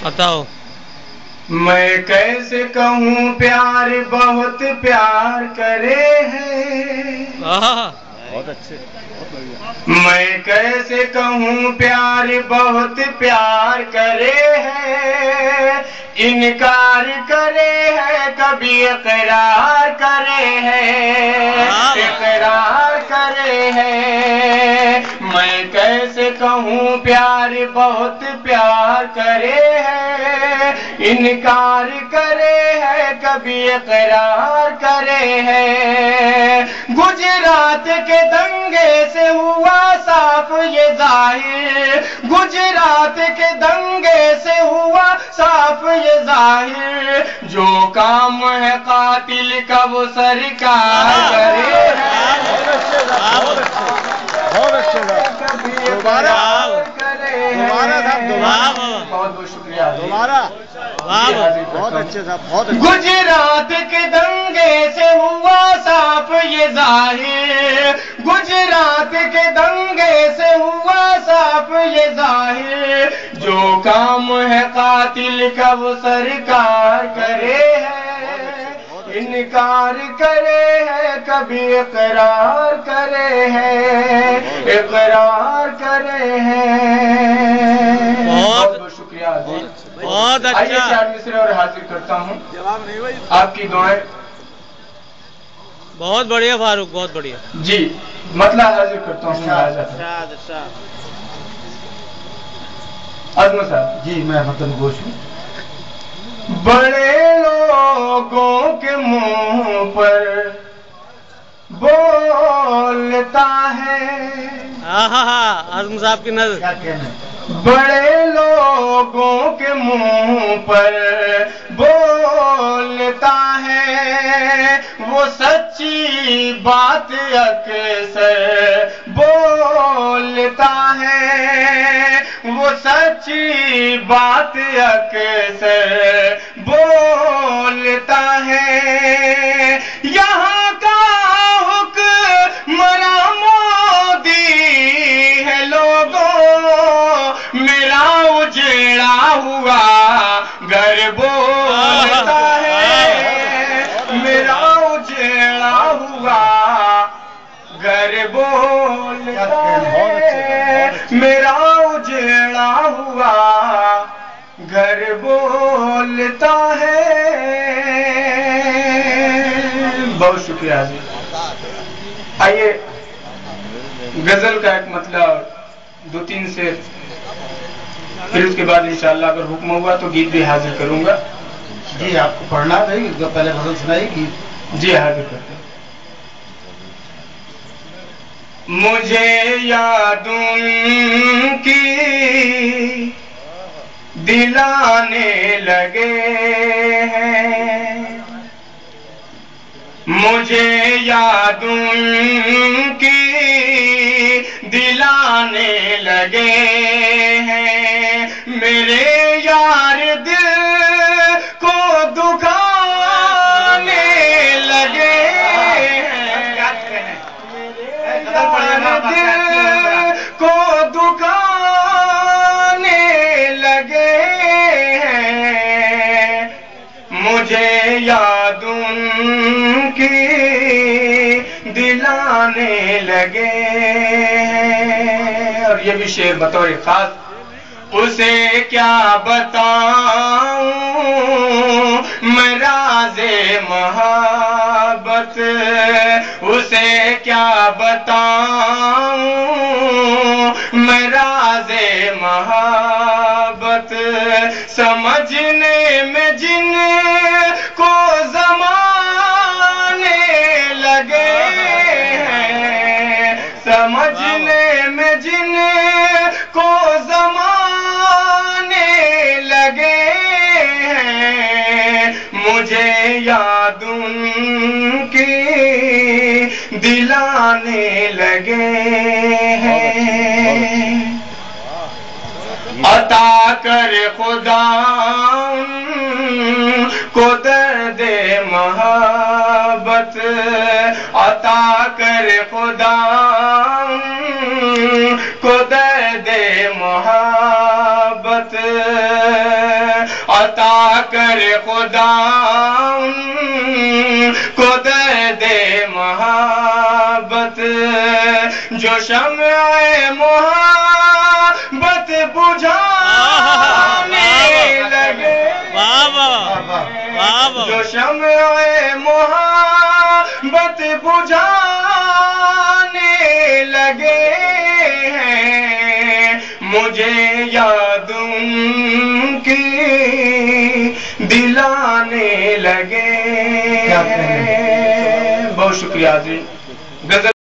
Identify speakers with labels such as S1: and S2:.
S1: بتاؤ.
S2: میں کیسے کہوں پیار بہت پیار کرے ہیں.
S3: بہت اچھے.
S2: میں کیسے کہوں پیار بہت پیار کرے ہیں. انکار کرے ہیں کبھی اقرار کرے ہیں. اقرار کرے ہیں. میں کیسے کہوں پیار بہت پیار کرے ہیں. انکار کرے ہیں کبھی اقرار کرے ہیں. گجرات کے دنگے سے ہوا صاف یہ ظاہر. گجرات کے دنگے سے ہوا صاف یہ ظاہر. جو کام ہے قاتل کا وہ سرکار کرے ہیں.
S3: بہت اچھے. دوبارہ
S2: بہت بہت شکریہ.
S3: دوبارہ. بہت اچھے صاحب. بہت اچھے.
S2: گجرات کے دنگے سے ہوا صاف یہ ظاہر. گجرات کے دنگے سے ہوا صاف یہ ظاہر. جو کام ہے قاتل کا وہ سرکار کرے ہے. انکار کرے ہے کبھی اقرار کرے ہے. اقرار کرے ہیں. بہت بہت شکریہ.
S1: بہت
S2: آئیے
S1: اچھا.
S2: 4 مصرے اور حاضر کرتا ہوں.
S3: جواب نہیں بھائی.
S2: آپ کی دعائیں.
S1: بہت بڑھیا فاروق, بہت بڑھیا.
S2: جی مطلع حاضر کرتا ہوں. عظمت صاحب.
S3: جی میں مطلب گوش ہوں.
S2: بڑے لوگوں کے منہ پر بولتا ہے.
S1: اعظم صاحب کی نظر.
S3: کیا کہنا ہے.
S2: بڑے لوگوں کے منہ پر بولتا ہے. وہ سچی بات اکثر بولتا ہے. وہ سچی بات اکثر بولتا ہے. یہاں کا حکمراں مودی ہے لوگوں. میرا اجڑا ہوا گھر بولتا ہے. میرا اجڑا ہوا گھر بولتا ہے. میرا اجڑا ہوا گھر بولتا ہے. بہت شکریہ جی. آئیے غزل کا ایک مطلب 2-3 سے پھر اس کے بعد انشاءاللہ اگر حکم ہوا تو گیت بھی حاضر کروں گا.
S3: جی آپ کو پڑھنا ہے پہلے غزل سنائی گی.
S2: جی حاضر کرتے ہیں. مجھے یاد ان کی دلانے لگے ہیں. مجھے یاد ان کی دلانے لگے ہیں. میرے یار دل کو دکھانے لگے ہیں. دل کو دکھانے لگے ہیں. مجھے یاد ان کی دلانے لگے ہیں. اور یہ بھی شعر بطور خاص. اسے کیا بتاؤں میں راز محبت. اسے کیا بتاؤں میں راز محبت. سمجھنے میں جن کو زمانے لگے ہیں. سمجھنے میں جن کو زمانے لگے ہیں. مجھے یاد ان کی دلانے لگے ہیں. عطا کر خدا ان کو درد محبت. عطا کر خدا ان کو درد محبت. عطا کر خدا ان کو درد محبت جو شمع محبت بجھانے لگے جو شمع محبت بجھانے لگے ہیں مجھے یاد ان کی دلانے لگے. بہت شکریہ حاضرین.